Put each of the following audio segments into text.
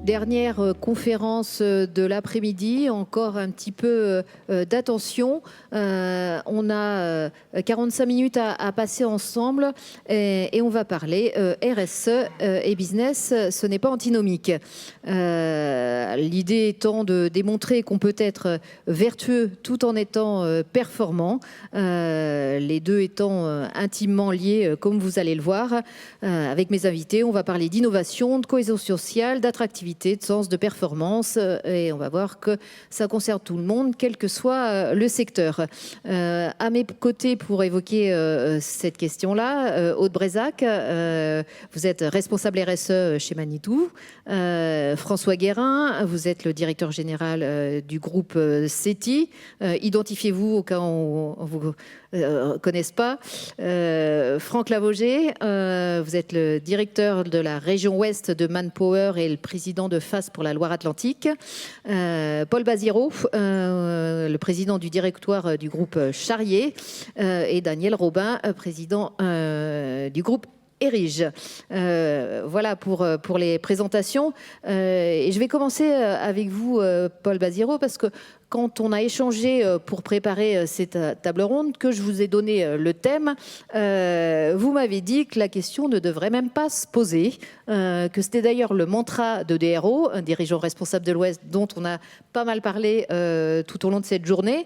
dernière conférence de l'après-midi, encore un petit peu d'attention. On a 45 minutes à passer ensemble et on va parler RSE et business, ce n'est pas antinomique. L'idée étant de démontrer qu'on peut être vertueux tout en étant performant, les deux étant intimement liés, comme vous allez le voir. Avec mes invités, on va parler d'innovation, de cohésion sociale, d'attractivité, de sens, de performance, et on va voir que ça concerne tout le monde, quel que soit le secteur. À mes côtés, pour évoquer cette question-là, Aude Brézac, vous êtes responsable RSE chez Manitou. François Guérin, vous êtes le directeur général du groupe CETI. Identifiez-vous au cas où on vous connaisse pas. Franck Lavogé, vous êtes le directeur de la région ouest de Manpower et le président de FAS pour la Loire-Atlantique. Paul Baziro, le président du directoire du groupe Charrier, et Daniel Robin, président du groupe Érige. Voilà pour les présentations. Et je vais commencer avec vous, Paul Baziro, parce que quand on a échangé pour préparer cette table ronde, que je vous ai donné le thème, vous m'avez dit que la question ne devrait même pas se poser, que c'était d'ailleurs le mantra de DRO, un dirigeant responsable de l'Ouest, dont on a pas mal parlé tout au long de cette journée.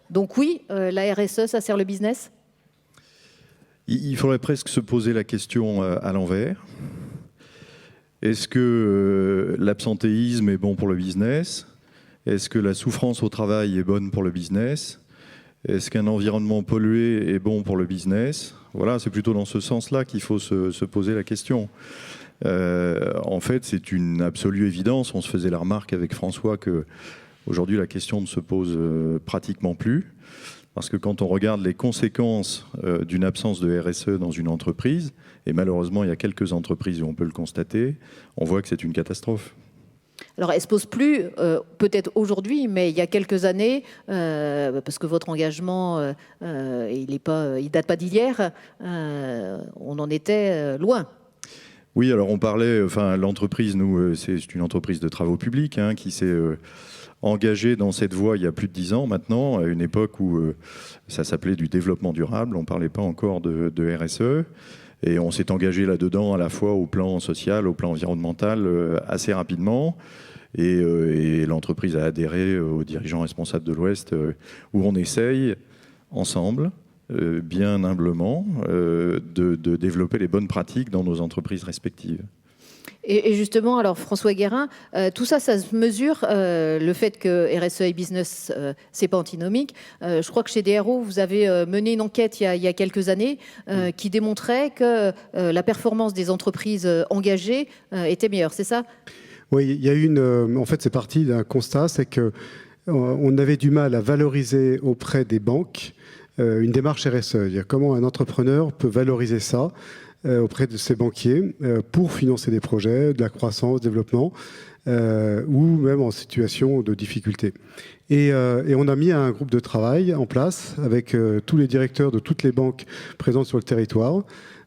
Donc oui, la RSE, ça sert le business ? Il faudrait presque se poser la question à l'envers. Est-ce que l'absentéisme est bon pour le business ? Est-ce que la souffrance au travail est bonne pour le business ? Est-ce qu'un environnement pollué est bon pour le business ? Voilà, c'est plutôt dans ce sens-là qu'il faut se poser la question. En fait, c'est une absolue évidence. On se faisait la remarque avec François qu'aujourd'hui, la question ne se pose pratiquement plus. Parce que quand on regarde les conséquences d'une absence de RSE dans une entreprise, et malheureusement il y a quelques entreprises où on peut le constater, on voit que c'est une catastrophe. Alors elle ne se pose plus, peut-être aujourd'hui, mais il y a quelques années, parce que votre engagement, il date pas d'hier, on en était loin. Oui, alors on parlait, l'entreprise, nous, c'est une entreprise de travaux publics qui s'est engagé dans cette voie il y a plus de 10 ans maintenant, à une époque où ça s'appelait du développement durable, on ne parlait pas encore de RSE, et on s'est engagé là-dedans à la fois au plan social, au plan environnemental, assez rapidement, et l'entreprise a adhéré aux dirigeants responsables de l'Ouest, où on essaye ensemble, bien humblement, de développer les bonnes pratiques dans nos entreprises respectives. Et justement, alors François Guérin, tout ça, ça se mesure, le fait que RSE et business, c'est pas antinomique. Je crois que chez DRO, vous avez mené une enquête il y a quelques années qui démontrait que la performance des entreprises engagées était meilleure, c'est ça ? Oui, il y a en fait, c'est parti d'un constat, c'est que on avait du mal à valoriser auprès des banques une démarche RSE. C'est-à-dire comment un entrepreneur peut valoriser ça auprès de ses banquiers pour financer des projets, de la croissance, développement, ou même en situation de difficulté. Et on a mis un groupe de travail en place avec tous les directeurs de toutes les banques présentes sur le territoire,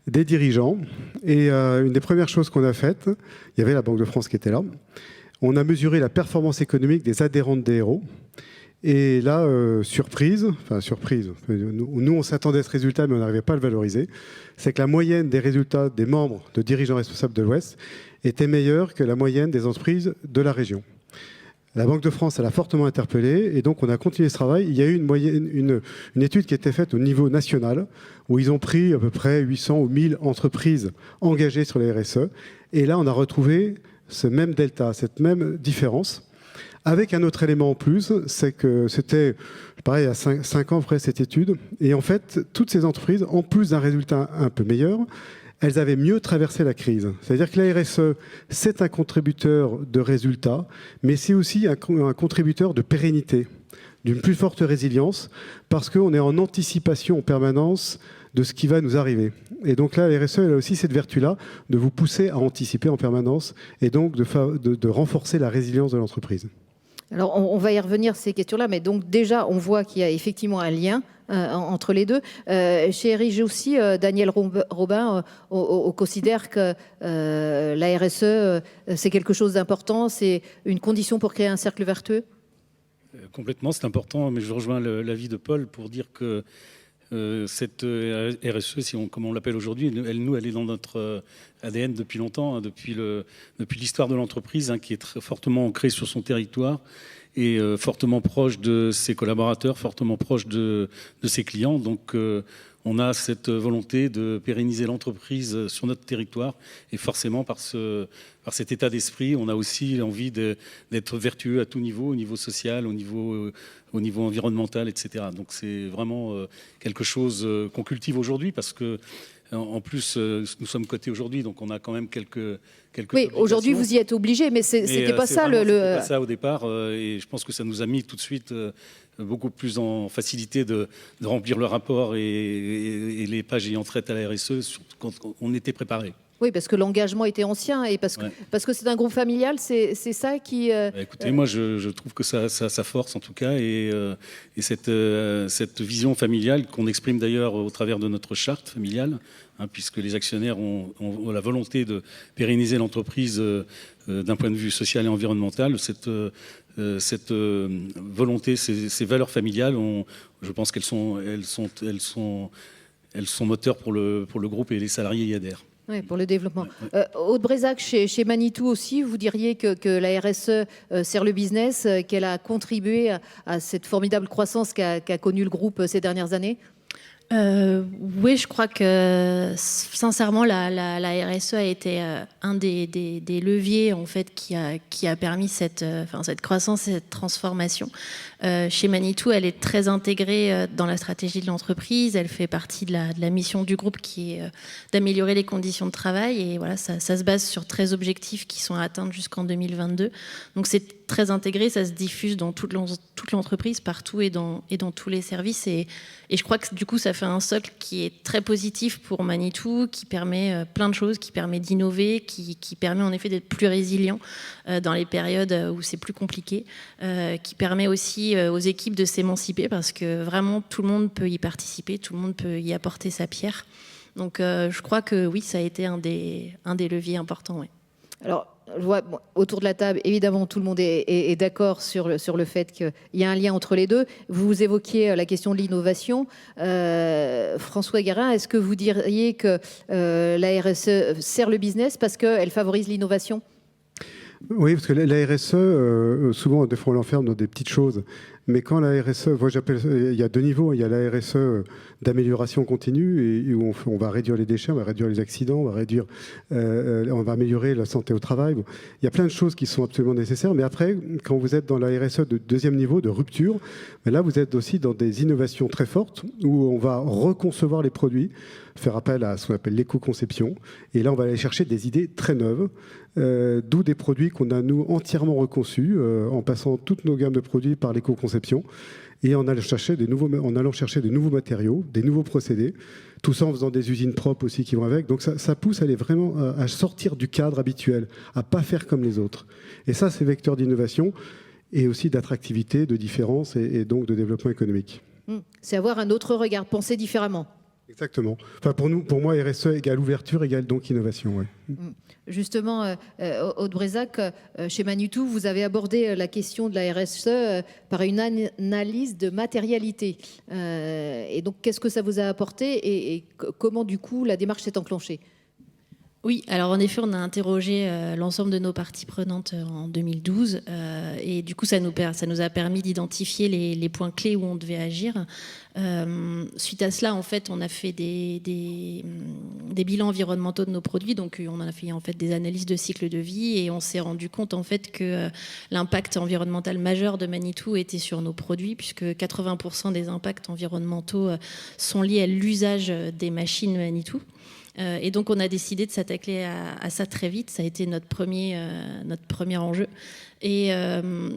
des dirigeants. Et une des premières choses qu'on a faites, il y avait la Banque de France qui était là, on a mesuré la performance économique des adhérents de DRO. Et là, surprise, nous on s'attendait à ce résultat, mais on n'arrivait pas à le valoriser, c'est que la moyenne des résultats des membres de dirigeants responsables de l'Ouest était meilleure que la moyenne des entreprises de la région. La Banque de France, elle a fortement interpellé, et donc on a continué ce travail. Il y a eu une étude qui a été faite au niveau national, où ils ont pris à peu près 800 ou 1000 entreprises engagées sur les RSE, et là on a retrouvé ce même delta, cette même différence. Avec un autre élément en plus, c'est que c'était, pareil, il y a 5 ans après cette étude. Et en fait, toutes ces entreprises, en plus d'un résultat un peu meilleur, elles avaient mieux traversé la crise. C'est-à-dire que la RSE, c'est un contributeur de résultats, mais c'est aussi un contributeur de pérennité, d'une plus forte résilience, parce qu'on est en anticipation en permanence de ce qui va nous arriver. Et donc là, la RSE, elle a aussi cette vertu-là de vous pousser à anticiper en permanence et donc de renforcer la résilience de l'entreprise. Alors, on va y revenir, ces questions-là, mais donc déjà, on voit qu'il y a effectivement un lien entre les deux. Chez Erige aussi, Daniel Robin, on considère que la RSE, c'est quelque chose d'important, c'est une condition pour créer un cercle vertueux. Complètement, c'est important, mais je rejoins l'avis de Paul pour dire que cette RSE, comme on l'appelle aujourd'hui, elle est dans notre ADN depuis longtemps, hein, depuis l'histoire de l'entreprise, hein, qui est très fortement ancrée sur son territoire et fortement proche de ses collaborateurs, fortement proche de ses clients. Donc on a cette volonté de pérenniser l'entreprise sur notre territoire, et forcément par cet état d'esprit, on a aussi envie d'être vertueux à tout niveau, au niveau social, au niveau environnemental, etc. Donc c'est vraiment quelque chose qu'on cultive aujourd'hui, parce que en plus nous sommes cotés aujourd'hui, donc on a quand même quelques oui, aujourd'hui vous y êtes obligé, mais c'était pas ça c'était pas ça au départ, et je pense que ça nous a mis tout de suite beaucoup plus en facilité de remplir le rapport et les pages ayant trait à la RSE, surtout quand on était préparé. Oui, parce que l'engagement était ancien et parce que c'est un groupe familial, c'est ça qui... Écoutez, moi je trouve que ça force en tout cas, et cette vision familiale qu'on exprime d'ailleurs au travers de notre charte familiale, hein, puisque les actionnaires ont la volonté de pérenniser l'entreprise d'un point de vue social et environnemental. Cette volonté, ces valeurs familiales, je pense qu'elles sont moteurs pour le groupe, et les salariés y adhèrent. Oui, pour le développement. Aude Brézac, chez Manitou aussi, vous diriez que la RSE sert le business, qu'elle a contribué à cette formidable croissance qu'a connue le groupe ces dernières années ? Oui, je crois que sincèrement la RSE a été un des leviers en fait qui a permis cette croissance, cette transformation. Chez Manitou, elle est très intégrée dans la stratégie de l'entreprise. Elle fait partie de la mission du groupe, qui est d'améliorer les conditions de travail. Et voilà, ça se base sur 13 objectifs qui sont à atteindre jusqu'en 2022. Donc c'est très intégré, ça se diffuse dans toute l'entreprise, partout et dans tous les services. Et je crois que du coup, ça fait un socle qui est très positif pour Manitou, qui permet plein de choses, qui permet d'innover, qui permet en effet d'être plus résilient dans les périodes où c'est plus compliqué, qui permet aussi aux équipes de s'émanciper, parce que vraiment tout le monde peut y participer, tout le monde peut y apporter sa pierre. Donc je crois que oui, ça a été un des leviers importants. Ouais. Alors, je vois, autour de la table, évidemment, tout le monde est d'accord sur le fait qu'il y a un lien entre les deux. Vous évoquiez la question de l'innovation. François Guérin, est-ce que vous diriez que la RSE sert le business parce qu'elle favorise l'innovation ? Oui, parce que la RSE, souvent, des fois, on l'enferme dans des petites choses. Mais quand la RSE, moi j'appelle, il y a deux niveaux. Il y a la RSE d'amélioration continue, et où on va réduire les déchets, on va réduire les accidents, on va améliorer la santé au travail. Bon, il y a plein de choses qui sont absolument nécessaires. Mais après, quand vous êtes dans la RSE de deuxième niveau, de rupture, là, vous êtes aussi dans des innovations très fortes, où on va reconcevoir les produits, faire appel à ce qu'on appelle l'éco-conception. Et là, on va aller chercher des idées très neuves, d'où des produits qu'on a, nous, entièrement reconçus, en passant toutes nos gammes de produits par l'éco-conception, et en allant chercher des nouveaux matériaux, des nouveaux procédés, tout ça en faisant des usines propres aussi qui vont avec. Donc ça pousse à aller vraiment à sortir du cadre habituel, à pas faire comme les autres. Et ça, c'est vecteur d'innovation et aussi d'attractivité, de différence et donc de développement économique. C'est avoir un autre regard, penser différemment. Exactement. Enfin, pour moi, RSE égale ouverture, égale donc innovation. Ouais. Justement, Aude Brézac, chez Manitou, vous avez abordé la question de la RSE par une analyse de matérialité. Et donc, qu'est-ce que ça vous a apporté et comment, du coup, la démarche s'est enclenchée ? Oui, alors en effet, on a interrogé l'ensemble de nos parties prenantes en 2012 et du coup, ça nous a permis d'identifier les points clés où on devait agir. Suite à cela, en fait, on a fait des bilans environnementaux de nos produits, donc on a fait en fait des analyses de cycle de vie et on s'est rendu compte en fait que l'impact environnemental majeur de Manitou était sur nos produits, puisque 80% des impacts environnementaux sont liés à l'usage des machines Manitou. Et donc, on a décidé de s'attaquer à ça très vite. Ça a été notre premier enjeu. Et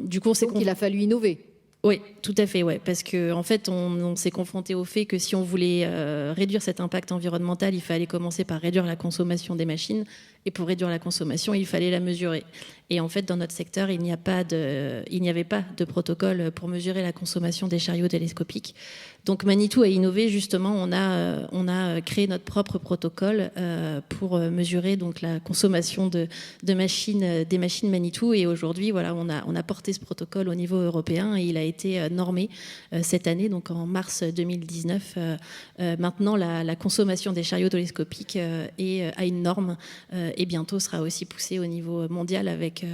du coup, il a fallu innover. Oui, tout à fait, ouais, parce que en fait, on s'est confronté au fait que si on voulait réduire cet impact environnemental, il fallait commencer par réduire la consommation des machines Et pour réduire la consommation, il fallait la mesurer. Et en fait, dans notre secteur, il n'y avait pas de protocole pour mesurer la consommation des chariots télescopiques. Donc Manitou a innové, justement, on a créé notre propre protocole pour mesurer donc la consommation des machines Manitou. Et aujourd'hui, voilà, on a porté ce protocole au niveau européen et il a été normé cette année, donc en mars 2019. Maintenant, la consommation des chariots télescopiques a une norme et bientôt sera aussi poussée au niveau mondial avec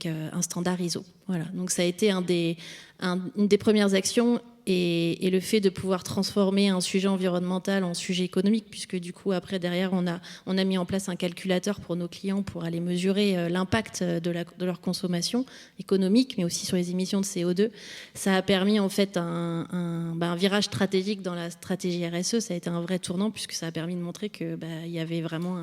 un standard ISO. Voilà. Donc ça a été une des premières actions et le fait de pouvoir transformer un sujet environnemental en sujet économique, puisque du coup après derrière on a mis en place un calculateur pour nos clients pour aller mesurer l'impact de leur consommation économique, mais aussi sur les émissions de CO2. Ça a permis en fait un virage stratégique dans la stratégie RSE. Ça a été un vrai tournant puisque ça a permis de montrer que il y avait vraiment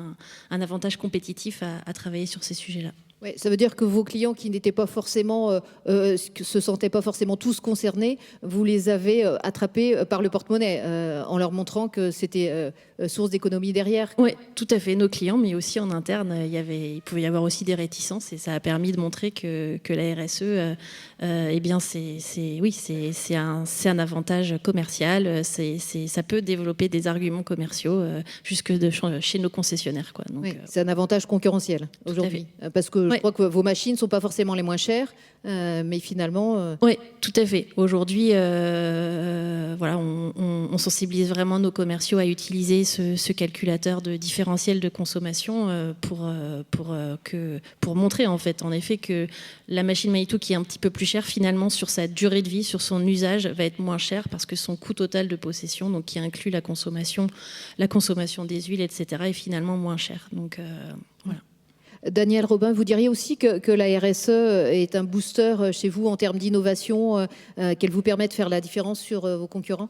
un avantage compétitif à travailler sur ces sujets-là. Ouais, ça veut dire que vos clients qui n'étaient pas forcément, se sentaient pas forcément tous concernés, vous les avez attrapés par le porte-monnaie en leur montrant que c'était source d'économie derrière. Oui, tout à fait. Nos clients, mais aussi en interne, il pouvait y avoir aussi des réticences et ça a permis de montrer que la RSE, eh bien, c'est un avantage commercial. Ça peut développer des arguments commerciaux jusque chez nos concessionnaires, quoi. Donc, oui, c'est un avantage concurrentiel aujourd'hui, parce que je crois que vos machines ne sont pas forcément les moins chères, mais finalement... Oui, tout à fait. Aujourd'hui, voilà, on sensibilise vraiment nos commerciaux à utiliser ce calculateur de différentiel de consommation pour montrer en effet que la machine Manitou qui est un petit peu plus chère, finalement sur sa durée de vie, sur son usage, va être moins chère parce que son coût total de possession, donc qui inclut la consommation des huiles, etc., est finalement moins cher. Donc voilà. Daniel Robin, vous diriez aussi que la RSE est un booster chez vous en termes d'innovation, qu'elle vous permet de faire la différence sur vos concurrents ?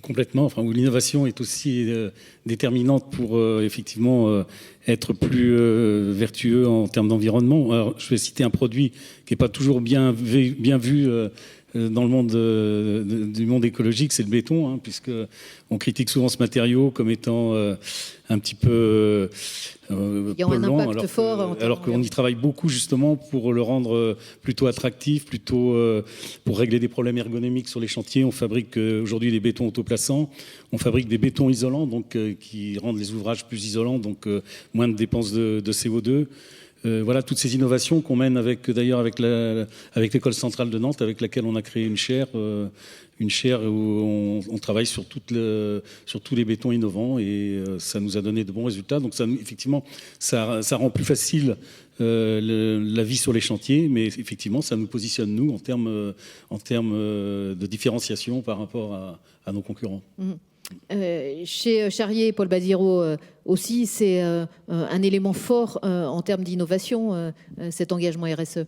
Complètement. Enfin, où l'innovation est aussi déterminante pour effectivement être plus vertueux en termes d'environnement. Alors, je vais citer un produit qui n'est pas toujours bien vu dans le monde du monde écologique, c'est le béton, hein, puisque on critique souvent ce matériau comme étant un petit peu polluant, un impact fort alors qu'on y travaille beaucoup justement pour le rendre plutôt attractif, plutôt pour régler des problèmes ergonomiques sur les chantiers. On fabrique aujourd'hui des bétons autoplaçants, on fabrique des bétons isolants, donc qui rendent les ouvrages plus isolants, donc moins de dépenses de CO2. Voilà toutes ces innovations qu'on mène avec l'école centrale de Nantes, avec laquelle on a créé une chaire où on travaille sur tous les bétons innovants et ça nous a donné de bons résultats. Donc effectivement, ça rend plus facile la vie sur les chantiers, mais effectivement, ça nous positionne nous en termes de différenciation par rapport à nos concurrents. Mmh. Chez Charrier et Paul Badiro aussi, c'est un élément fort en termes d'innovation, cet engagement RSE.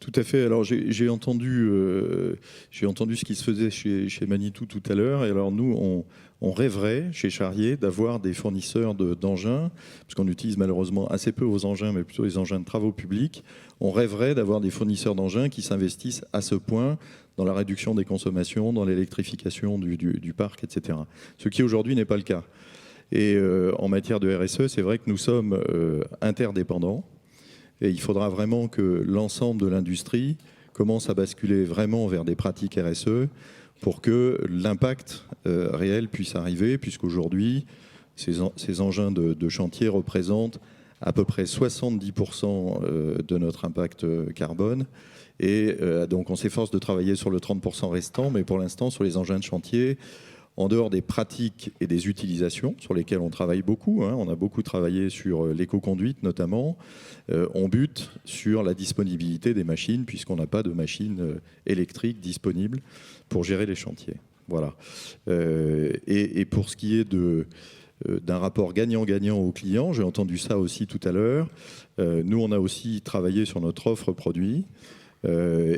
Tout à fait. Alors j'ai entendu ce qui se faisait chez Manitou tout à l'heure. Et alors nous, on rêverait chez Charrier d'avoir des fournisseurs d'engins, parce qu'on utilise malheureusement assez peu aux engins, mais plutôt les engins de travaux publics. On rêverait d'avoir des fournisseurs d'engins qui s'investissent à ce point dans la réduction des consommations, dans l'électrification du parc, etc. Ce qui aujourd'hui n'est pas le cas. Et en matière de RSE, c'est vrai que nous sommes interdépendants. Et il faudra vraiment que l'ensemble de l'industrie commence à basculer vraiment vers des pratiques RSE pour que l'impact réel puisse arriver, puisqu'aujourd'hui, ces engins de chantier représentent à peu près 70% de notre impact carbone. Et donc on s'efforce de travailler sur le 30% restant, mais pour l'instant, sur les engins de chantier, en dehors des pratiques et des utilisations sur lesquelles on travaille beaucoup, on a beaucoup travaillé sur l'éco-conduite notamment, on bute sur la disponibilité des machines puisqu'on n'a pas de machines électriques disponibles pour gérer les chantiers. Voilà. Et pour ce qui est d'un rapport gagnant-gagnant aux clients, j'ai entendu ça aussi tout à l'heure, nous on a aussi travaillé sur notre offre produit.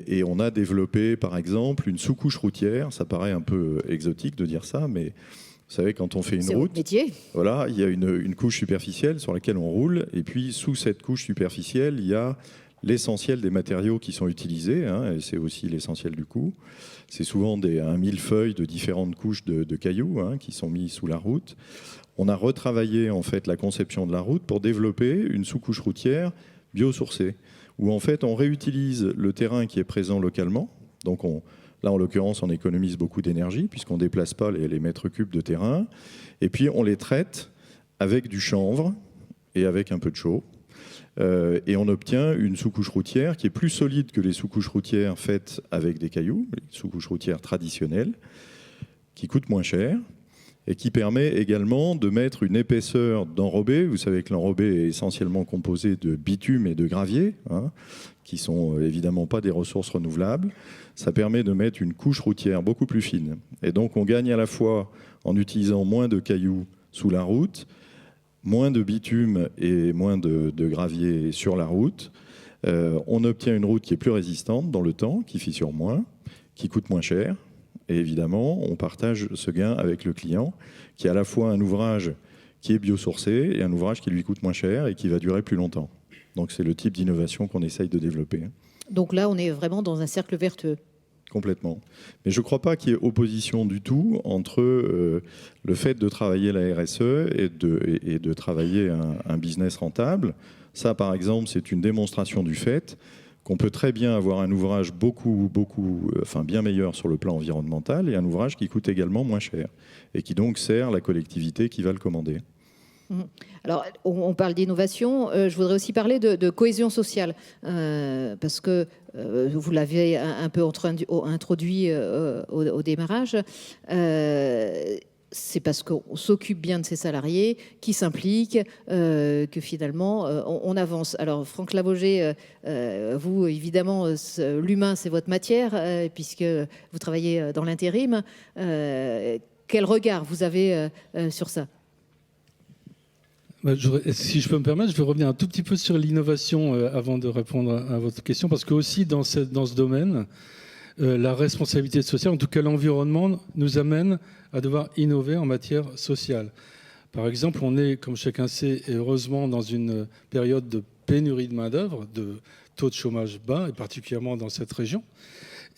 Et on a développé, par exemple, une sous-couche routière. Ça paraît un peu exotique de dire ça, mais vous savez, quand on fait une route, voilà, il y a une couche superficielle sur laquelle on roule, et puis sous cette couche superficielle, il y a l'essentiel des matériaux qui sont utilisés, et c'est aussi l'essentiel du coût. C'est souvent un millefeuille de différentes couches de cailloux qui sont mis sous la route. On a retravaillé en fait la conception de la route pour développer une sous-couche routière biosourcée, où en fait on réutilise le terrain qui est présent localement. Donc là en l'occurrence on économise beaucoup d'énergie puisqu'on ne déplace pas les mètres cubes de terrain. Et puis on les traite avec du chanvre et avec un peu de chaux. Et on obtient une sous-couche routière qui est plus solide que les sous-couches routières faites avec des cailloux, les sous-couches routières traditionnelles, qui coûtent moins cher et qui permet également de mettre une épaisseur d'enrobé. Vous savez que l'enrobé est essentiellement composé de bitume et de gravier, qui sont évidemment pas des ressources renouvelables. Ça permet de mettre une couche routière beaucoup plus fine. Et donc on gagne à la fois en utilisant moins de cailloux sous la route, moins de bitume et moins de gravier sur la route. On obtient une route qui est plus résistante dans le temps, qui fissure moins, qui coûte moins cher. Et évidemment, on partage ce gain avec le client, qui a à la fois un ouvrage qui est biosourcé et un ouvrage qui lui coûte moins cher et qui va durer plus longtemps. Donc c'est le type d'innovation qu'on essaye de développer. Donc là, on est vraiment dans un cercle vertueux. Complètement. Mais je ne crois pas qu'il y ait opposition du tout entre le fait de travailler la RSE et de travailler un business rentable. Ça, par exemple, c'est une démonstration du fait qu'on peut très bien avoir un ouvrage bien meilleur sur le plan environnemental et un ouvrage qui coûte également moins cher et qui donc sert la collectivité qui va le commander. Alors, on parle d'innovation. Je voudrais aussi parler de cohésion sociale, parce que vous l'avez un peu introduit au démarrage. C'est parce qu'on s'occupe bien de ses salariés, qui s'impliquent, que finalement on avance. Alors Franck Lavogé, vous évidemment, l'humain c'est votre matière, puisque vous travaillez dans l'intérim. Quel regard vous avez sur ça ? Si je peux me permettre, je vais revenir un tout petit peu sur l'innovation avant de répondre à votre question, parce que aussi dans ce domaine, la responsabilité sociale, en tout cas l'environnement, nous amène à devoir innover en matière sociale. Par exemple, on est, comme chacun sait, et heureusement dans une période de pénurie de main-d'œuvre, de taux de chômage bas, et particulièrement dans cette région.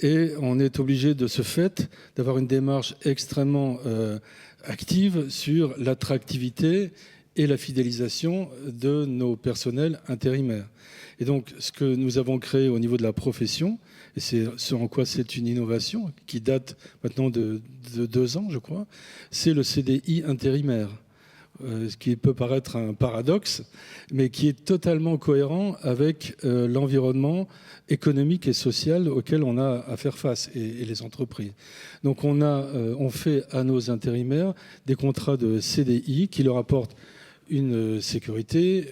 Et on est obligé de ce fait d'avoir une démarche extrêmement active sur l'attractivité et la fidélisation de nos personnels intérimaires. Et donc, ce que nous avons créé au niveau de la profession, et c'est ce en quoi c'est une innovation qui date maintenant de 2 ans, je crois, c'est le CDI intérimaire. Ce qui peut paraître un paradoxe, mais qui est totalement cohérent avec l'environnement économique et social auquel on a à faire face, et les entreprises. Donc on fait à nos intérimaires des contrats de CDI qui leur apportent une sécurité,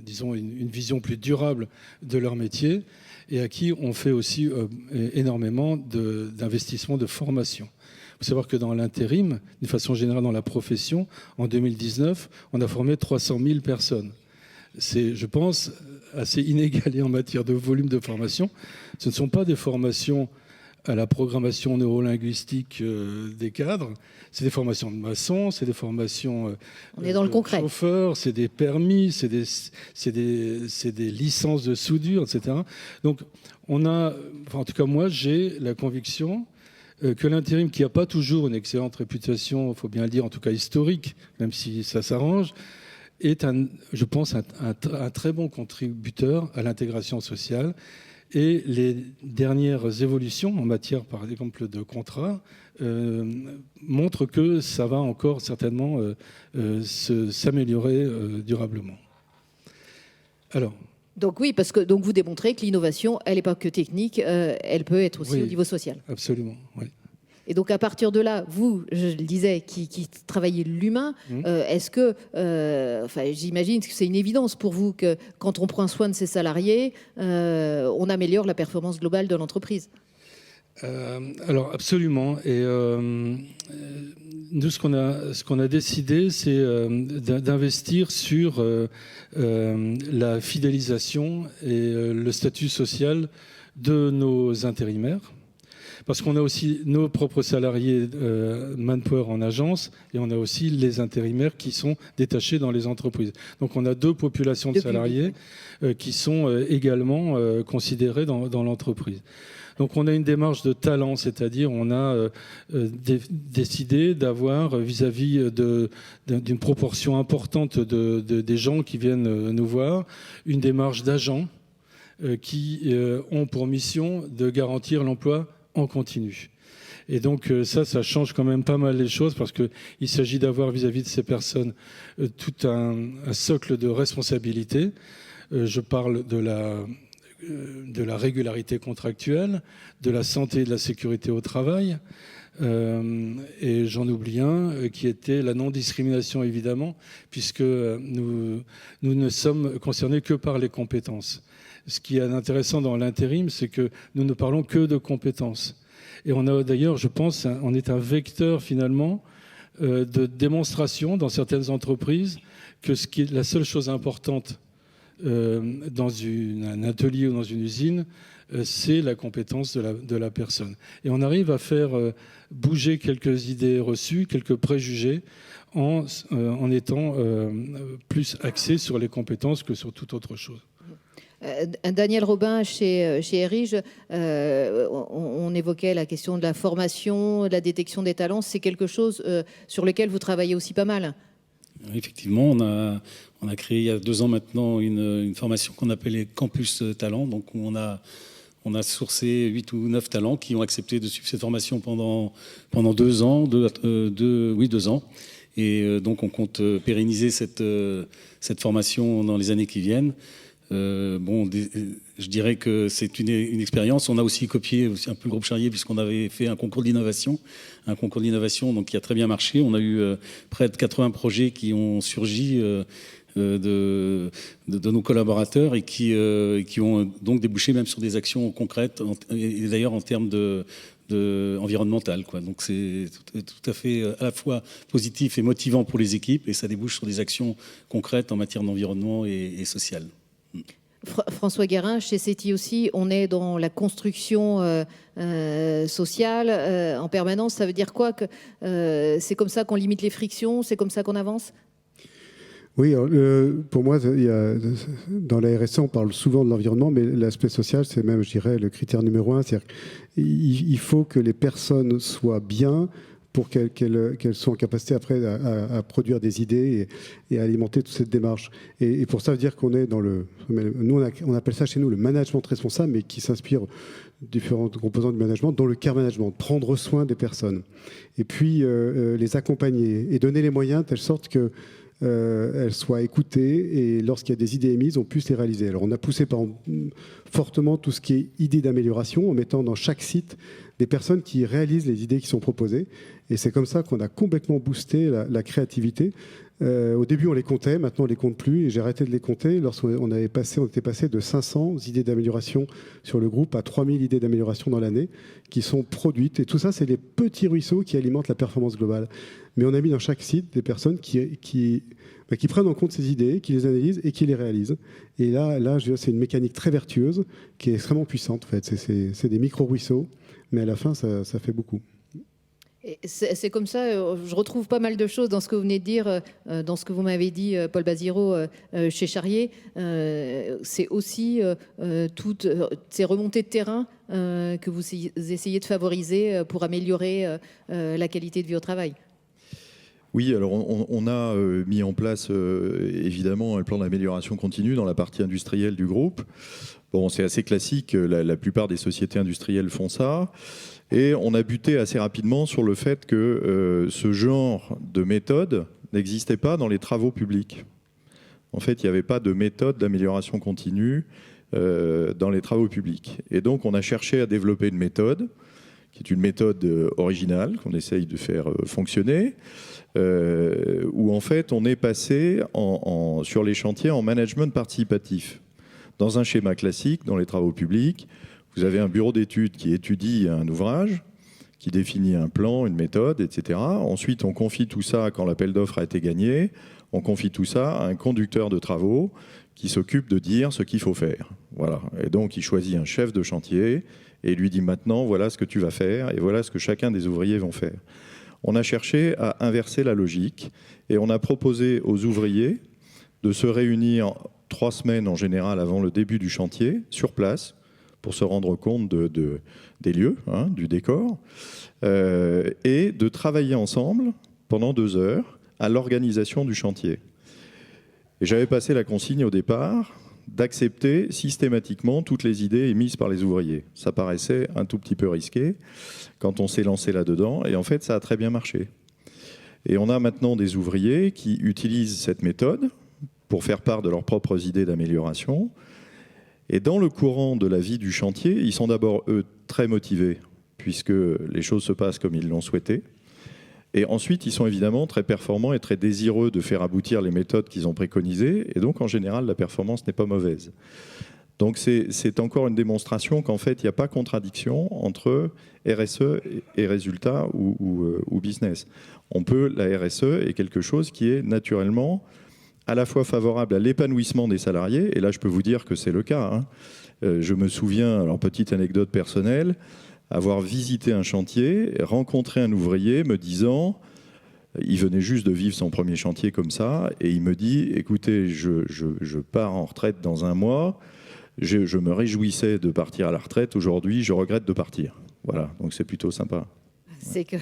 disons une vision plus durable de leur métier, et à qui on fait aussi énormément d'investissements de formation. Il faut savoir que dans l'intérim, d'une façon générale dans la profession, en 2019, on a formé 300 000 personnes. C'est, je pense, assez inégalé en matière de volume de formation. Ce ne sont pas des formations à la programmation neurolinguistique des cadres, c'est des formations de maçons, c'est des formations on est dans le concret. Chauffeurs, c'est des permis, c'est des licences de soudure, etc. Donc on a, enfin, en tout cas moi j'ai la conviction que l'intérim, qui n'a pas toujours une excellente réputation, il faut bien le dire, en tout cas historique, même si ça s'arrange, est, je pense, un très bon contributeur à l'intégration sociale. Et les dernières évolutions en matière, par exemple, de contrats, montrent que ça va encore certainement s'améliorer durablement. Alors. Donc oui, parce que donc vous démontrez que l'innovation, elle n'est pas que technique, elle peut être aussi au niveau social. Absolument, oui. Et donc à partir de là, vous, je le disais, qui travaillez l'humain, est-ce que, j'imagine que c'est une évidence pour vous que quand on prend soin de ses salariés, on améliore la performance globale de l'entreprise. Alors absolument. Et nous, ce qu'on a décidé, c'est d'investir sur la fidélisation et le statut social de nos intérimaires. Parce qu'on a aussi nos propres salariés manpower en agence et on a aussi les intérimaires qui sont détachés dans les entreprises. Donc on a deux populations de salariés qui sont également considérées dans l'entreprise. Donc on a une démarche de talent, c'est-à-dire on a décidé d'avoir vis-à-vis d'une proportion importante des gens qui viennent nous voir, une démarche d'agents qui ont pour mission de garantir l'emploi en continu. Et donc ça change quand même pas mal les choses parce qu'il s'agit d'avoir vis-à-vis de ces personnes tout un socle de responsabilité. Je parle de la régularité contractuelle, de la santé et de la sécurité au travail. Et j'en oublie un qui était la non-discrimination, évidemment, puisque nous ne sommes concernés que par les compétences. Ce qui est intéressant dans l'intérim, c'est que nous ne parlons que de compétences. Et on a d'ailleurs, je pense, on est un vecteur finalement de démonstration dans certaines entreprises que la seule chose importante dans un atelier ou dans une usine, c'est la compétence de la personne. Et on arrive à faire bouger quelques idées reçues, quelques préjugés, en étant plus axé sur les compétences que sur toute autre chose. Daniel Robin, chez Erige, on évoquait la question de la formation, de la détection des talents. C'est quelque chose sur lequel vous travaillez aussi pas mal. Effectivement, on a créé il y a 2 ans maintenant une formation qu'on appelait Campus Talent. Donc on a sourcé 8 ou 9 talents qui ont accepté de suivre cette formation pendant 2 ans. 2 ans. Et donc on compte pérenniser cette formation dans les années qui viennent. Je dirais que c'est une expérience. On a aussi copié un peu le groupe Charrier puisqu'on avait fait un concours d'innovation donc qui a très bien marché. On a eu près de 80 projets qui ont surgi de nos collaborateurs et qui ont donc débouché même sur des actions concrètes et d'ailleurs en termes environnemental, quoi. Donc c'est tout à fait à la fois positif et motivant pour les équipes et ça débouche sur des actions concrètes en matière d'environnement et sociale. François Guérin, chez CETI aussi, on est dans la construction sociale en permanence. Ça veut dire quoi que c'est comme ça qu'on limite les frictions, c'est comme ça qu'on avance? Oui, pour moi, dans la RSE, on parle souvent de l'environnement, mais l'aspect social, c'est même, je dirais, le critère numéro 1. C'est-à-dire qu'il faut que les personnes soient bien pour qu'elles soient en capacité après à produire des idées et à alimenter toute cette démarche. Et pour ça, veut dire qu'on est dans nous, on appelle ça chez nous le management responsable, mais qui s'inspire différentes composantes du management, dont le care management, prendre soin des personnes. Et puis, les accompagner et donner les moyens de telle sorte que elles soient écoutées et lorsqu'il y a des idées émises, on puisse les réaliser. Alors on a poussé fortement tout ce qui est idées d'amélioration en mettant dans chaque site des personnes qui réalisent les idées qui sont proposées. Et c'est comme ça qu'on a complètement boosté la créativité. Au début, on les comptait, maintenant on les compte plus et j'ai arrêté de les compter. Lorsqu'on était passé de 500 idées d'amélioration sur le groupe à 3000 idées d'amélioration dans l'année qui sont produites. Et tout ça, c'est les petits ruisseaux qui alimentent la performance globale. Mais on a mis dans chaque site des personnes qui prennent en compte ces idées, qui les analysent et qui les réalisent. Et là c'est une mécanique très vertueuse qui est extrêmement puissante. En fait. C'est des micro-ruisseaux, mais à la fin, ça fait beaucoup. C'est comme ça, je retrouve pas mal de choses dans ce que vous venez de dire, dans ce que vous m'avez dit, Paul Baziro, chez Charrier. C'est aussi toutes ces remontées de terrain que vous essayez de favoriser pour améliorer la qualité de vie au travail. Oui, alors on a mis en place évidemment un plan d'amélioration continue dans la partie industrielle du groupe. Bon, c'est assez classique, la plupart des sociétés industrielles font ça. Et on a buté assez rapidement sur le fait que ce genre de méthode n'existait pas dans les travaux publics. En fait, il n'y avait pas de méthode d'amélioration continue dans les travaux publics. Et donc, on a cherché à développer une méthode qui est une méthode originale qu'on essaye de faire fonctionner, où en fait, on est passé sur les chantiers en management participatif. Dans un schéma classique, dans les travaux publics, vous avez un bureau d'études qui étudie un ouvrage, qui définit un plan, une méthode, etc. Ensuite, on confie tout ça, quand l'appel d'offres a été gagné, on confie tout ça à un conducteur de travaux qui s'occupe de dire ce qu'il faut faire. Voilà. Et donc, il choisit un chef de chantier et il lui dit maintenant, voilà ce que tu vas faire et voilà ce que chacun des ouvriers vont faire. On a cherché à inverser la logique et on a proposé aux ouvriers de se réunir 3 semaines en général avant le début du chantier, sur place, pour se rendre compte des lieux, du décor, et de travailler ensemble pendant 2 heures à l'organisation du chantier. Et j'avais passé la consigne au départ d'accepter systématiquement toutes les idées émises par les ouvriers. Ça paraissait un tout petit peu risqué quand on s'est lancé là-dedans, et en fait ça a très bien marché. Et on a maintenant des ouvriers qui utilisent cette méthode pour faire part de leurs propres idées d'amélioration. Et dans le courant de la vie du chantier, ils sont d'abord, eux, très motivés, puisque les choses se passent comme ils l'ont souhaité. Et ensuite, ils sont évidemment très performants et très désireux de faire aboutir les méthodes qu'ils ont préconisées. Et donc, en général, la performance n'est pas mauvaise. Donc, c'est encore une démonstration qu'en fait, il n'y a pas contradiction entre RSE et résultat ou business. La RSE est quelque chose qui est naturellement à la fois favorable à l'épanouissement des salariés, et là je peux vous dire que c'est le cas. Je me souviens, alors petite anecdote personnelle, avoir visité un chantier, rencontré un ouvrier me disant, il venait juste de vivre son premier chantier comme ça, et il me dit, écoutez, je pars en retraite dans 1 mois, je me réjouissais de partir à la retraite, aujourd'hui je regrette de partir. Voilà, donc c'est plutôt sympa. C'est que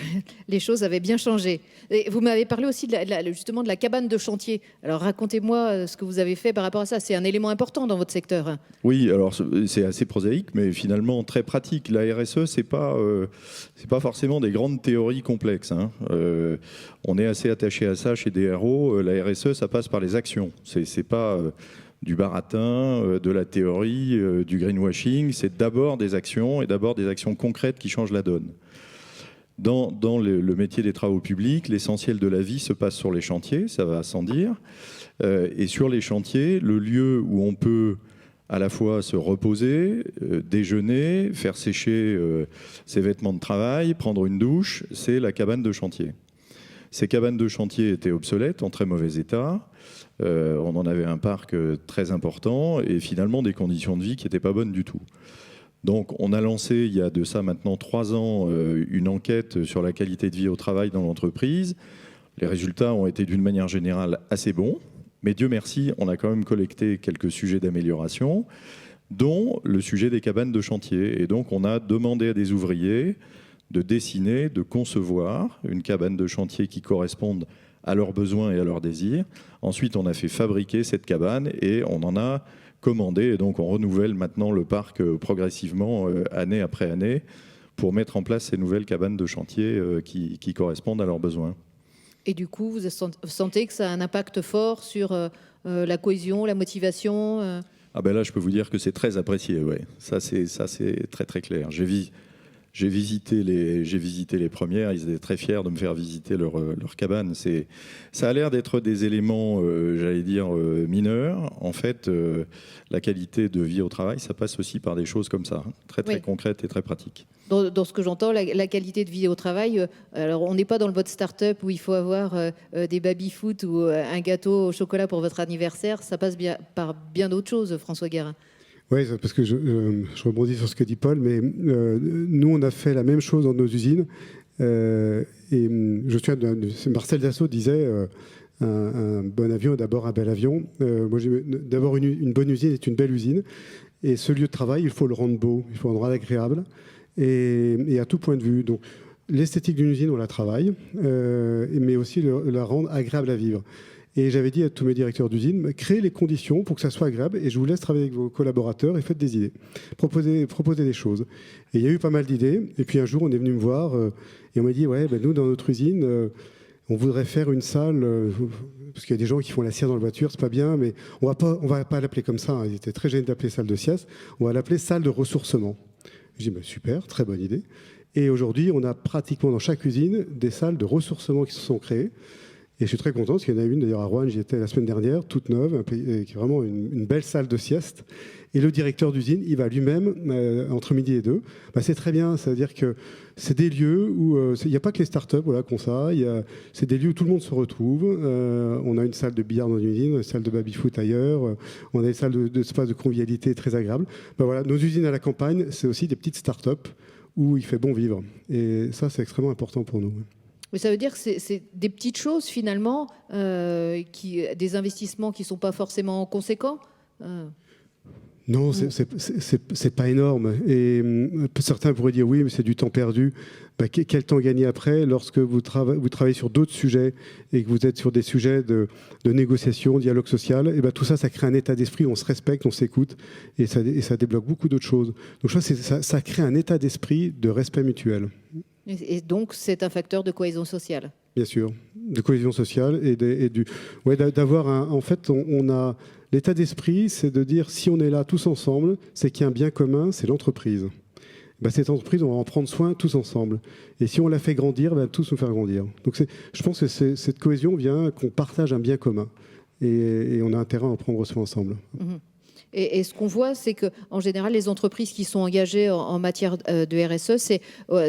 les choses avaient bien changé. Et vous m'avez parlé aussi justement de la cabane de chantier. Alors racontez-moi ce que vous avez fait par rapport à ça. C'est un élément important dans votre secteur. Oui, alors c'est assez prosaïque, mais finalement très pratique. La RSE, c'est pas forcément des grandes théories complexes. On est assez attaché à ça chez DRO. La RSE, ça passe par les actions. C'est pas du baratin, de la théorie, du greenwashing. C'est d'abord des actions, et d'abord des actions concrètes qui changent la donne. Dans le métier des travaux publics, l'essentiel de la vie se passe sur les chantiers, ça va sans dire. Et sur les chantiers, le lieu où on peut à la fois se reposer, déjeuner, faire sécher ses vêtements de travail, prendre une douche, c'est la cabane de chantier. Ces cabanes de chantier étaient obsolètes, en très mauvais état. On en avait un parc très important et finalement des conditions de vie qui n'étaient pas bonnes du tout. Donc on a lancé, il y a de ça maintenant 3 ans, une enquête sur la qualité de vie au travail dans l'entreprise. Les résultats ont été d'une manière générale assez bons, mais Dieu merci, on a quand même collecté quelques sujets d'amélioration, dont le sujet des cabanes de chantier. Et donc on a demandé à des ouvriers de dessiner, de concevoir une cabane de chantier qui corresponde à leurs besoins et à leurs désirs. Ensuite, on a fait fabriquer cette cabane et on en a commandé. Et donc, on renouvelle maintenant le parc progressivement, année après année, pour mettre en place ces nouvelles cabanes de chantier qui correspondent à leurs besoins. Et du coup, vous sentez que ça a un impact fort sur la cohésion, la motivation Ah ben là, je peux vous dire que c'est très apprécié. Ouais. Ça, c'est très très clair. J'ai visité les premières, ils étaient très fiers de me faire visiter leur cabane. Ça a l'air d'être des éléments, j'allais dire, mineurs. En fait, la qualité de vie au travail, ça passe aussi par des choses comme ça, très Oui. concrètes et très pratiques. Dans ce que j'entends, la qualité de vie au travail, alors on n'est pas dans le mode start-up où il faut avoir des baby-foot ou un gâteau au chocolat pour votre anniversaire. Ça passe par bien d'autres choses, François Guérin. Oui, parce que je rebondis sur ce que dit Paul, mais nous, on a fait la même chose dans nos usines. Et Marcel Dassault disait un bon avion est d'abord un bel avion. D'abord, une bonne usine est une belle usine. Et ce lieu de travail, il faut le rendre beau, il faut le rendre agréable. Et à tout point de vue. Donc, l'esthétique d'une usine, on la travaille, mais aussi la rendre agréable à vivre. Et j'avais dit à tous mes directeurs d'usine, créez les conditions pour que ça soit agréable et je vous laisse travailler avec vos collaborateurs et faites des idées. Proposez des choses. Et il y a eu pas mal d'idées. Et puis un jour, on est venu me voir et on m'a dit, ouais, nous, dans notre usine, on voudrait faire une salle, parce qu'il y a des gens qui font la sieste dans la voiture, c'est pas bien, mais on va pas l'appeler comme ça. Ils étaient très gênés d'appeler salle de sieste. On va l'appeler salle de ressourcement. Je dis, super, très bonne idée. Et aujourd'hui, on a pratiquement dans chaque usine des salles de ressourcement qui se sont créées. Et je suis très content, parce qu'il y en a une, d'ailleurs à Roanne, j'y étais la semaine dernière, toute neuve, qui est vraiment une belle salle de sieste. Et le directeur d'usine, il va lui-même, entre midi et 2. C'est très bien, c'est-à-dire que c'est des lieux où il n'y a pas que les startups qui ont ça, c'est des lieux où tout le monde se retrouve. On a une salle de billard dans une usine, une salle de baby-foot ailleurs, on a des salles d'espace de convivialité très agréables. Voilà, nos usines à la campagne, c'est aussi des petites startups où il fait bon vivre. Et ça, c'est extrêmement important pour nous. Mais ça veut dire que c'est des petites choses finalement, des investissements qui ne sont pas forcément conséquents. Non, c'est pas énorme. Et certains pourraient dire oui, mais c'est du temps perdu. Quel temps gagner après lorsque vous travaillez sur d'autres sujets et que vous êtes sur des sujets de négociation, dialogue social, et tout ça, ça crée un état d'esprit où on se respecte, on s'écoute et ça débloque beaucoup d'autres choses. Donc je crois que ça crée un état d'esprit de respect mutuel. Et donc c'est un facteur de cohésion sociale. Bien sûr, de cohésion sociale et d'avoir en fait, on a l'état d'esprit, c'est de dire si on est là tous ensemble, c'est qu'il y a un bien commun, c'est l'entreprise. Cette entreprise, on va en prendre soin tous ensemble. Et si on la fait grandir, elle va tous nous faire grandir. Donc je pense que cette cohésion vient qu'on partage un bien commun. Et on a intérêt à en prendre soin ensemble. Mmh. Et ce qu'on voit, c'est qu'en général, les entreprises qui sont engagées en matière de RSE,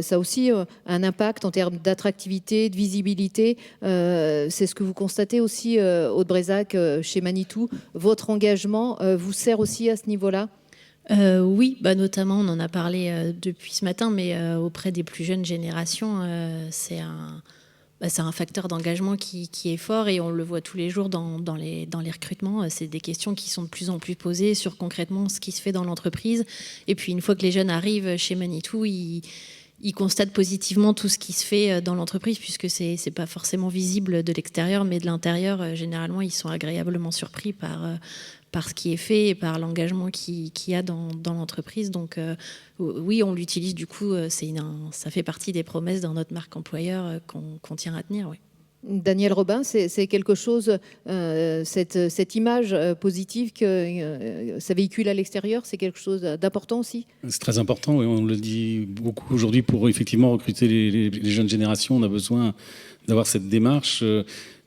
ça a aussi un impact en termes d'attractivité, de visibilité. C'est ce que vous constatez aussi, Aude Brézac, chez Manitou. Votre engagement vous sert aussi à ce niveau-là ? Oui, notamment, on en a parlé depuis ce matin, mais auprès des plus jeunes générations, c'est un facteur d'engagement qui est fort et on le voit tous les jours dans les recrutements. C'est des questions qui sont de plus en plus posées sur concrètement ce qui se fait dans l'entreprise. Et puis une fois que les jeunes arrivent chez Manitou, ils constatent positivement tout ce qui se fait dans l'entreprise puisque c'est pas forcément visible de l'extérieur, mais de l'intérieur, généralement, ils sont agréablement surpris par ce qui est fait et par l'engagement qu'il y a dans l'entreprise. Donc oui, on l'utilise du coup, ça fait partie des promesses dans notre marque employeur qu'on tient à tenir. Oui. Daniel Robin, c'est quelque chose, cette image positive que ça véhicule à l'extérieur, c'est quelque chose d'important aussi ? C'est très important, et on le dit beaucoup aujourd'hui, pour effectivement recruter les jeunes générations, on a besoin d'avoir cette démarche.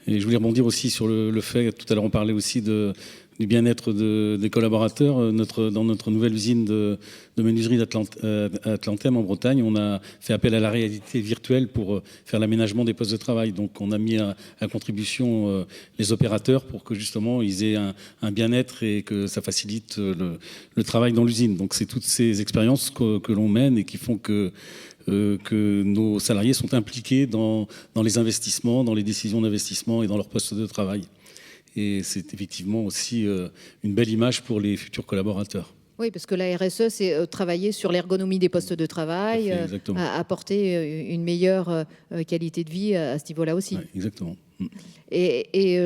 Et je voulais rebondir aussi sur le fait, tout à l'heure on parlait aussi du bien-être des collaborateurs. Dans notre nouvelle usine de menuiserie d'Atlantem en Bretagne, on a fait appel à la réalité virtuelle pour faire l'aménagement des postes de travail. Donc on a mis à contribution les opérateurs pour que justement ils aient un bien-être et que ça facilite le travail dans l'usine. Donc c'est toutes ces expériences que l'on mène et qui font que nos salariés sont impliqués dans les investissements, dans les décisions d'investissement et dans leur poste de travail. Et c'est effectivement aussi une belle image pour les futurs collaborateurs. Oui, parce que la RSE, c'est travailler sur l'ergonomie des postes de travail, apporter une meilleure qualité de vie à ce niveau-là aussi. Ouais, exactement. Et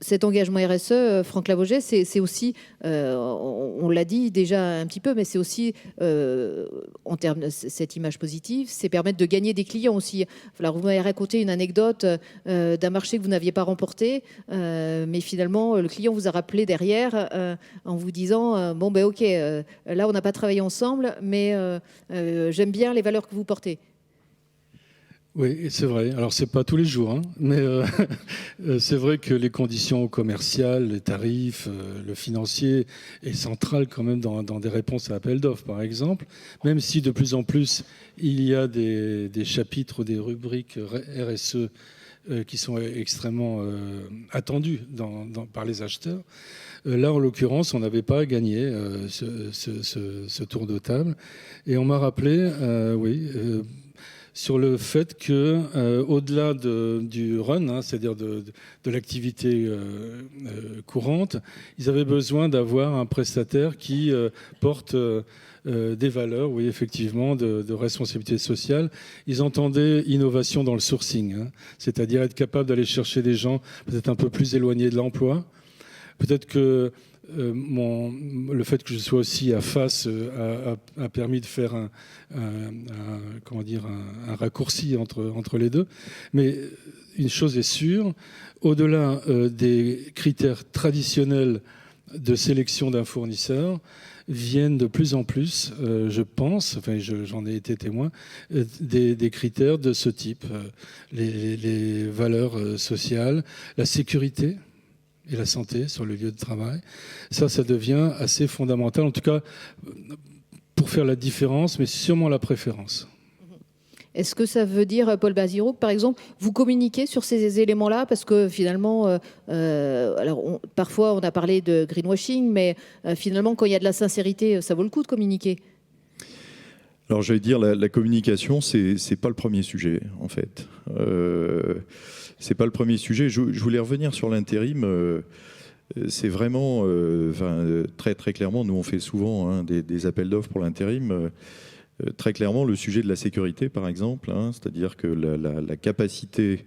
cet engagement RSE, Franck Lavogez, c'est aussi, on l'a dit déjà un petit peu, mais c'est aussi, en termes de cette image positive, c'est permettre de gagner des clients aussi. Alors, vous m'avez raconté une anecdote d'un marché que vous n'aviez pas remporté, mais finalement, le client vous a rappelé derrière en vous disant bon, ben ok, là, on n'a pas travaillé ensemble, mais j'aime bien les valeurs que vous portez. Oui, c'est vrai. Alors, c'est pas tous les jours, hein, mais c'est vrai que les conditions commerciales, les tarifs, le financier est central quand même dans des réponses à appel d'offres, par exemple. Même si de plus en plus, il y a des chapitres, des rubriques RSE qui sont extrêmement attendus par les acheteurs. Là, en l'occurrence, on n'avait pas gagné ce tour de table. Et on m'a rappelé, sur le fait que, au-delà du run, hein, c'est-à-dire de l'activité courante, ils avaient besoin d'avoir un prestataire qui porte des valeurs, oui, effectivement, de responsabilité sociale. Ils entendaient innovation dans le sourcing, hein, c'est-à-dire être capable d'aller chercher des gens peut-être un peu plus éloignés de l'emploi. Peut-être que le fait que je sois aussi à face a permis de faire un raccourci entre les deux. Mais une chose est sûre, au-delà des critères traditionnels de sélection d'un fournisseur, viennent de plus en plus, je pense, enfin j'en ai été témoin, des critères de ce type. Les valeurs sociales, la sécurité et la santé sur le lieu de travail. Ça devient assez fondamental, en tout cas pour faire la différence, mais sûrement la préférence. Est-ce que ça veut dire, Paul Bazirouk, par exemple, vous communiquez sur ces éléments-là? Parce que finalement, parfois on a parlé de greenwashing, mais finalement, quand il y a de la sincérité, ça vaut le coup de communiquer. Alors j'allais dire, la communication, c'est pas le premier sujet, en fait. C'est pas le premier sujet. Je voulais revenir sur l'intérim. C'est vraiment, très très clairement, nous on fait souvent des appels d'offres pour l'intérim. Très clairement, le sujet de la sécurité, par exemple, c'est-à-dire que la capacité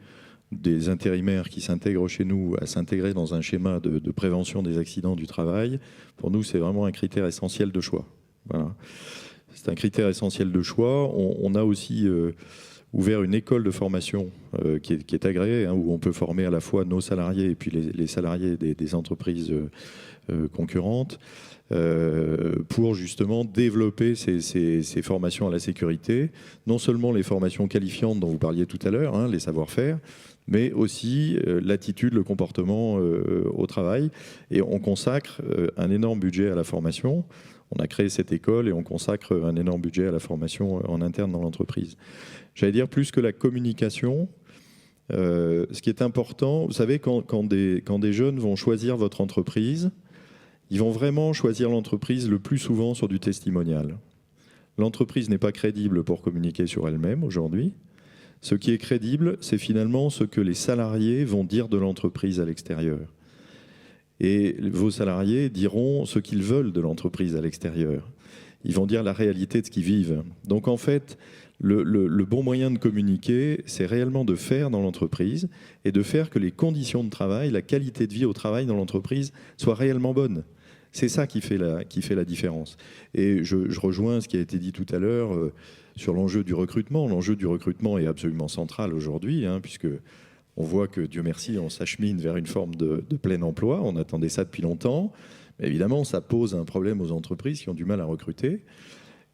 des intérimaires qui s'intègrent chez nous à s'intégrer dans un schéma de prévention des accidents du travail, pour nous, c'est vraiment un critère essentiel de choix. Voilà. C'est un critère essentiel de choix. On a aussi ouvert une école de formation qui est agréée, où on peut former à la fois nos salariés et puis les salariés des entreprises concurrentes, pour justement développer ces formations à la sécurité, non seulement les formations qualifiantes dont vous parliez tout à l'heure, les savoir-faire, mais aussi l'attitude, le comportement au travail. Et on consacre un énorme budget à la formation. On a créé cette école et on consacre un énorme budget à la formation en interne dans l'entreprise. J'allais dire, plus que la communication, ce qui est important, vous savez, quand des jeunes vont choisir votre entreprise, ils vont vraiment choisir l'entreprise le plus souvent sur du testimonial. L'entreprise n'est pas crédible pour communiquer sur elle-même aujourd'hui. Ce qui est crédible, c'est finalement ce que les salariés vont dire de l'entreprise à l'extérieur. Et vos salariés diront ce qu'ils veulent de l'entreprise à l'extérieur. Ils vont dire la réalité de ce qu'ils vivent. Donc en fait, le bon moyen de communiquer, c'est réellement de faire dans l'entreprise et de faire que les conditions de travail, la qualité de vie au travail dans l'entreprise soient réellement bonnes. C'est ça qui fait la différence. Et je rejoins ce qui a été dit tout à l'heure sur l'enjeu du recrutement. L'enjeu du recrutement est absolument central aujourd'hui, puisque on voit que, Dieu merci, on s'achemine vers une forme de plein emploi. On attendait ça depuis longtemps. Mais évidemment, ça pose un problème aux entreprises qui ont du mal à recruter.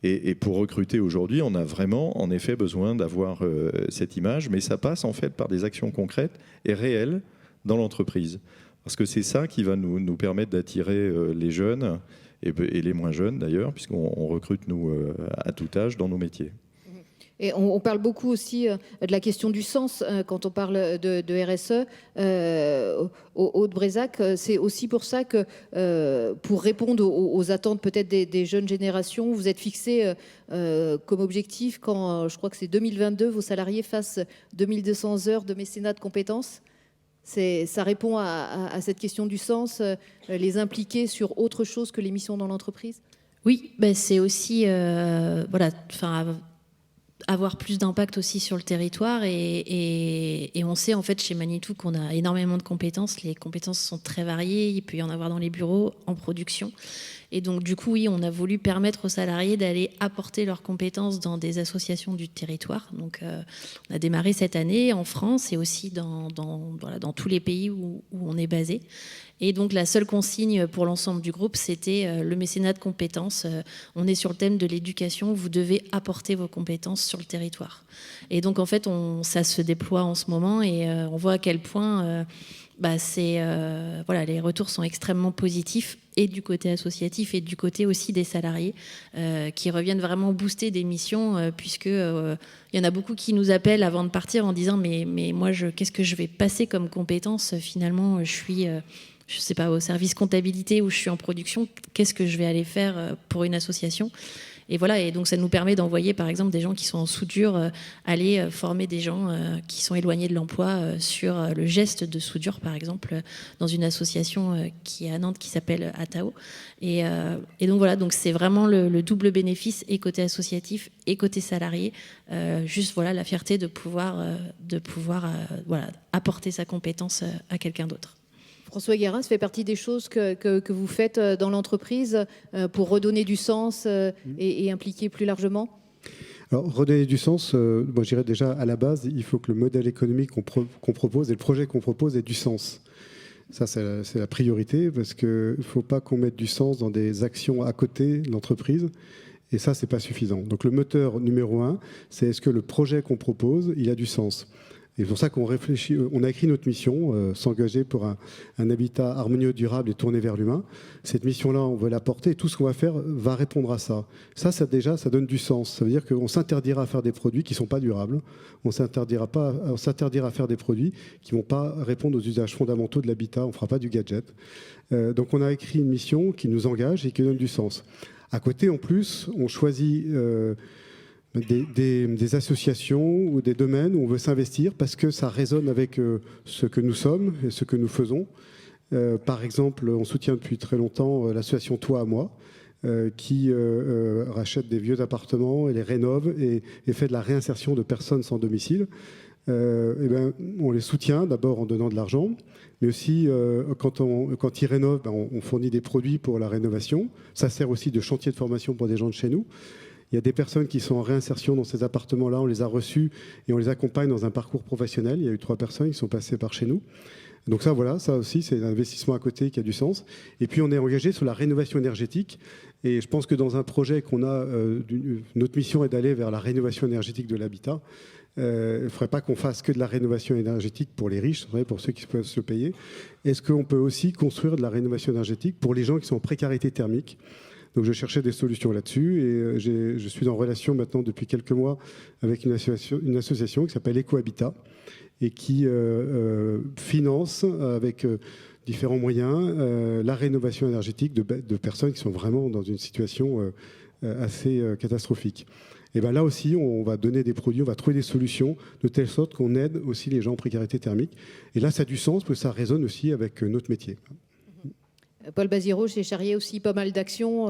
Et pour recruter aujourd'hui, on a vraiment, en effet, besoin d'avoir cette image. Mais ça passe en fait par des actions concrètes et réelles dans l'entreprise. Parce que c'est ça qui va nous permettre d'attirer les jeunes, et les moins jeunes d'ailleurs, puisqu'on recrute, nous, à tout âge dans nos métiers. Et on parle beaucoup aussi de la question du sens quand on parle de RSE. Au Haut-de-Brézac, c'est aussi pour ça que, pour répondre aux attentes peut-être des jeunes générations, vous êtes fixé comme objectif, quand je crois que c'est 2022, vos salariés fassent 2200 heures de mécénat de compétences. Ça répond à cette question du sens, les impliquer sur autre chose que les missions dans l'entreprise? Oui, c'est aussi avoir plus d'impact aussi sur le territoire et on sait en fait chez Manitou qu'on a énormément de compétences. Les compétences sont très variées, il peut y en avoir dans les bureaux, en production. Et donc du coup, oui, on a voulu permettre aux salariés d'aller apporter leurs compétences dans des associations du territoire. Donc on a démarré cette année en France et aussi dans tous les pays où on est basé. Et donc la seule consigne pour l'ensemble du groupe, c'était le mécénat de compétences. On est sur le thème de l'éducation, vous devez apporter vos compétences sur le territoire. Et donc en fait, ça se déploie en ce moment et on voit à quel point les retours sont extrêmement positifs et du côté associatif et du côté aussi des salariés qui reviennent vraiment booster des missions puisque il y en a beaucoup qui nous appellent avant de partir en disant mais moi qu'est-ce que je vais passer comme compétence finalement je suis je sais pas, au service comptabilité où je suis en production, qu'est-ce que je vais aller faire pour une association? Et voilà, et donc ça nous permet d'envoyer par exemple des gens qui sont en soudure, aller former des gens qui sont éloignés de l'emploi sur le geste de soudure par exemple, dans une association qui est à Nantes qui s'appelle Atao. Et donc voilà, donc c'est vraiment le double bénéfice et côté associatif et côté salarié. Juste voilà, la fierté de pouvoir apporter sa compétence à quelqu'un d'autre. François Guérin, ça fait partie des choses que vous faites dans l'entreprise pour redonner du sens et impliquer plus largement? Alors, redonner du sens, moi je dirais déjà à la base, il faut que le modèle économique qu'on propose et le projet qu'on propose ait du sens. Ça, c'est la priorité, parce qu'il ne faut pas qu'on mette du sens dans des actions à côté de l'entreprise. Et ça, ce n'est pas suffisant. Donc le moteur numéro 1, c'est est-ce que le projet qu'on propose, il a du sens ? Et c'est pour ça qu'on réfléchit, on a écrit notre mission, s'engager pour un habitat harmonieux, durable et tourné vers l'humain. Cette mission-là, on veut la porter et tout ce qu'on va faire va répondre à ça. Ça ça donne du sens. Ça veut dire qu'on s'interdira à faire des produits qui ne sont pas durables. On s'interdira à faire des produits qui ne vont pas répondre aux usages fondamentaux de l'habitat. On ne fera pas du gadget. Donc on a écrit une mission qui nous engage et qui donne du sens. À côté, en plus, on choisit des associations ou des domaines où on veut s'investir parce que ça résonne avec ce que nous sommes et ce que nous faisons. Par exemple, on soutient depuis très longtemps l'association Toi à moi, qui rachète des vieux appartements et les rénove et fait de la réinsertion de personnes sans domicile. On les soutient d'abord en donnant de l'argent, mais aussi quand ils rénovent, on fournit des produits pour la rénovation. Ça sert aussi de chantier de formation pour des gens de chez nous. Il y a des personnes qui sont en réinsertion dans ces appartements-là, on les a reçus et on les accompagne dans un parcours professionnel. Il y a eu 3 personnes qui sont passées par chez nous. Donc ça, voilà, ça aussi, c'est un investissement à côté qui a du sens. Et puis, on est engagé sur la rénovation énergétique. Et je pense que dans un projet qu'on a, notre mission est d'aller vers la rénovation énergétique de l'habitat. Il ne faudrait pas qu'on fasse que de la rénovation énergétique pour les riches, pour ceux qui peuvent se le payer. Est-ce qu'on peut aussi construire de la rénovation énergétique pour les gens qui sont en précarité thermique ? Donc je cherchais des solutions là-dessus et je suis en relation maintenant depuis quelques mois avec une association qui s'appelle Ecohabitat et qui finance avec différents moyens la rénovation énergétique de personnes qui sont vraiment dans une situation assez catastrophique. Et bien là aussi, on va donner des produits, on va trouver des solutions de telle sorte qu'on aide aussi les gens en précarité thermique. Et là, ça a du sens parce que ça résonne aussi avec notre métier. Paul Baziro, chez Charrier aussi pas mal d'actions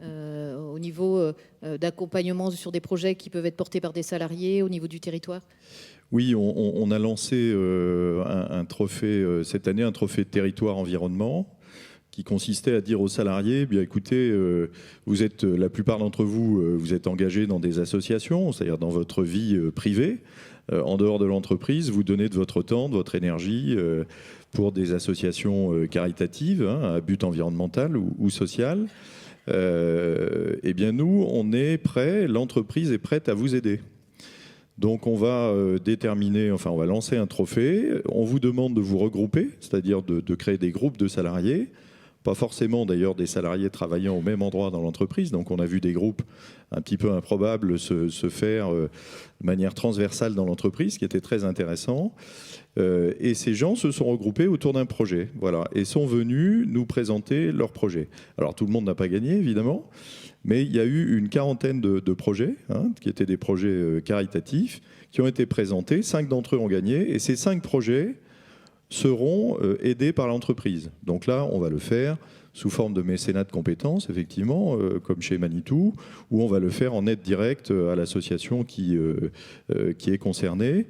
au niveau d'accompagnement sur des projets qui peuvent être portés par des salariés au niveau du territoire. Oui, on a lancé un trophée cette année, un trophée de territoire environnement qui consistait à dire aux salariés, bien écoutez, vous êtes, la plupart d'entre vous, vous êtes engagés dans des associations, c'est-à-dire dans votre vie privée, en dehors de l'entreprise, vous donnez de votre temps, de votre énergie pour des associations caritatives à but environnemental ou social. Eh bien nous, on est prêts, l'entreprise est prête à vous aider. Donc on va on va lancer un trophée, on vous demande de vous regrouper, c'est-à-dire de créer des groupes de salariés, pas forcément d'ailleurs des salariés travaillant au même endroit dans l'entreprise, donc on a vu des groupes un petit peu improbables se faire de manière transversale dans l'entreprise, ce qui était très intéressant. Et ces gens se sont regroupés autour d'un projet, voilà, et sont venus nous présenter leur projet. Alors tout le monde n'a pas gagné, évidemment, mais il y a eu une quarantaine de projets, qui étaient des projets caritatifs, qui ont été présentés. 5 d'entre eux ont gagné, et ces 5 projets seront aidés par l'entreprise. Donc là, on va le faire sous forme de mécénat de compétences, effectivement, comme chez Manitou, ou on va le faire en aide directe à l'association qui est concernée.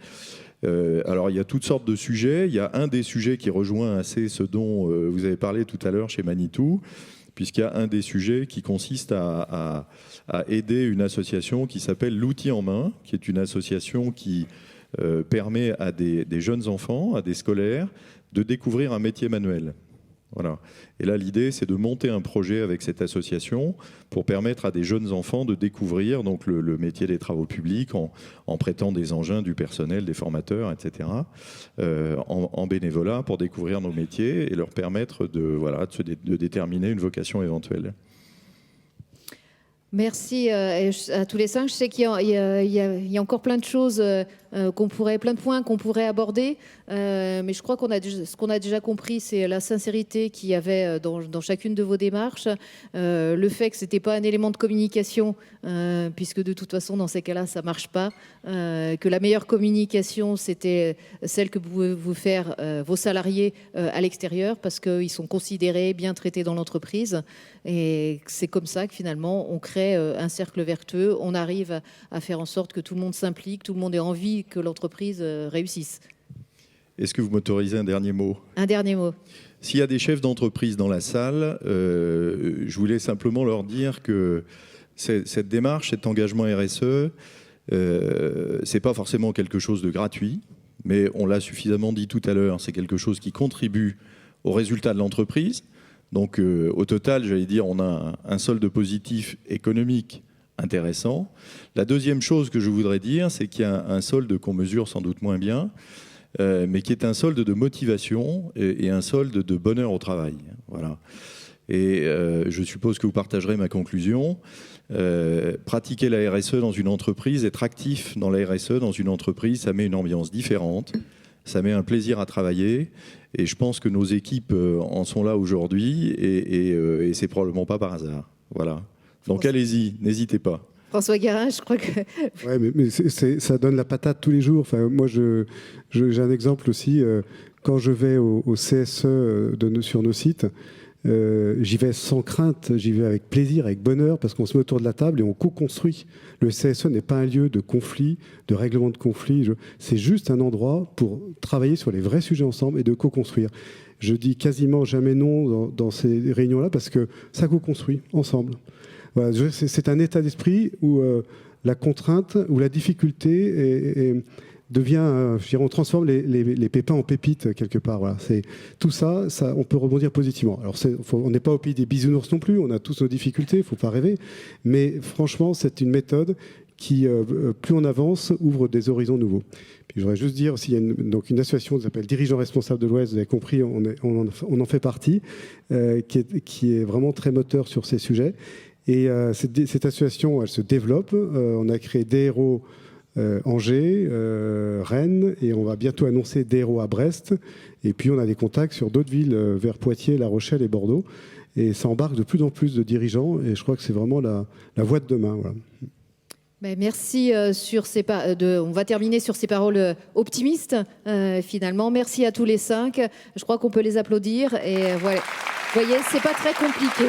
Alors, il y a toutes sortes de sujets. Il y a un des sujets qui rejoint assez ce dont vous avez parlé tout à l'heure chez Manitou, puisqu'il y a un des sujets qui consiste à aider une association qui s'appelle L'Outil en Main, qui est une association qui permet à des jeunes enfants, à des scolaires, de découvrir un métier manuel. Voilà. Et là, l'idée, c'est de monter un projet avec cette association pour permettre à des jeunes enfants de découvrir donc, le métier des travaux publics en prêtant des engins, du personnel, des formateurs, etc., en bénévolat pour découvrir nos métiers et leur permettre de déterminer une vocation éventuelle. Merci à tous les 5. Je sais qu'il y a encore plein de choses plein de points qu'on pourrait aborder, mais je crois ce qu'on a déjà compris, c'est la sincérité qu'il y avait dans chacune de vos démarches, le fait que c'était pas un élément de communication, puisque de toute façon dans ces cas-là ça marche pas, que la meilleure communication c'était celle que vous faire vos salariés à l'extérieur, parce qu'ils sont considérés, bien traités dans l'entreprise, et c'est comme ça que finalement on crée un cercle vertueux, on arrive à faire en sorte que tout le monde s'implique, tout le monde ait envie que l'entreprise réussisse. Est-ce que vous m'autorisez un dernier mot ? Un dernier mot. S'il y a des chefs d'entreprise dans la salle, je voulais simplement leur dire que cette démarche, cet engagement RSE, c'est pas forcément quelque chose de gratuit, mais on l'a suffisamment dit tout à l'heure, c'est quelque chose qui contribue aux résultats de l'entreprise. Donc au total, j'allais dire, on a un solde positif économique intéressant. La deuxième chose que je voudrais dire, c'est qu'il y a un solde qu'on mesure sans doute moins bien, mais qui est un solde de motivation et un solde de bonheur au travail. Voilà. Et je suppose que vous partagerez ma conclusion. Pratiquer la RSE dans une entreprise, être actif dans la RSE dans une entreprise, ça met une ambiance différente, ça met un plaisir à travailler. Et je pense que nos équipes en sont là aujourd'hui et c'est probablement pas par hasard. Voilà. Donc allez-y, n'hésitez pas. François Guérin, je crois que... Ouais, mais ça donne la patate tous les jours. Enfin, moi, j'ai un exemple aussi. Quand je vais au CSE sur nos sites, j'y vais sans crainte, j'y vais avec plaisir, avec bonheur, parce qu'on se met autour de la table et on co-construit. Le CSE n'est pas un lieu de conflit, de règlement de conflit. C'est juste un endroit pour travailler sur les vrais sujets ensemble et de co-construire. Je dis quasiment jamais non dans ces réunions-là parce que ça co-construit ensemble. Voilà, c'est un état d'esprit où la contrainte, où la difficulté devient, je dirais, on transforme les pépins en pépites quelque part. Voilà, c'est tout ça, on peut rebondir positivement. Alors, on n'est pas au pays des bisounours non plus. On a tous nos difficultés, il ne faut pas rêver. Mais franchement, c'est une méthode qui, plus on avance, ouvre des horizons nouveaux. Puis, je voudrais juste dire, s'il y a une association qui s'appelle Dirigeants Responsables de l'Ouest, vous avez compris, on en fait partie, qui est vraiment très moteur sur ces sujets. Et cette association, elle se développe. On a créé DRO Angers, Rennes, et on va bientôt annoncer DRO à Brest. Et puis on a des contacts sur d'autres villes vers Poitiers, La Rochelle et Bordeaux. Et ça embarque de plus en plus de dirigeants. Et je crois que c'est vraiment la voie de demain. Voilà. Merci on va terminer sur ces paroles optimistes, finalement. Merci à tous les 5. Je crois qu'on peut les applaudir. Et voilà. Vous voyez, c'est pas très compliqué.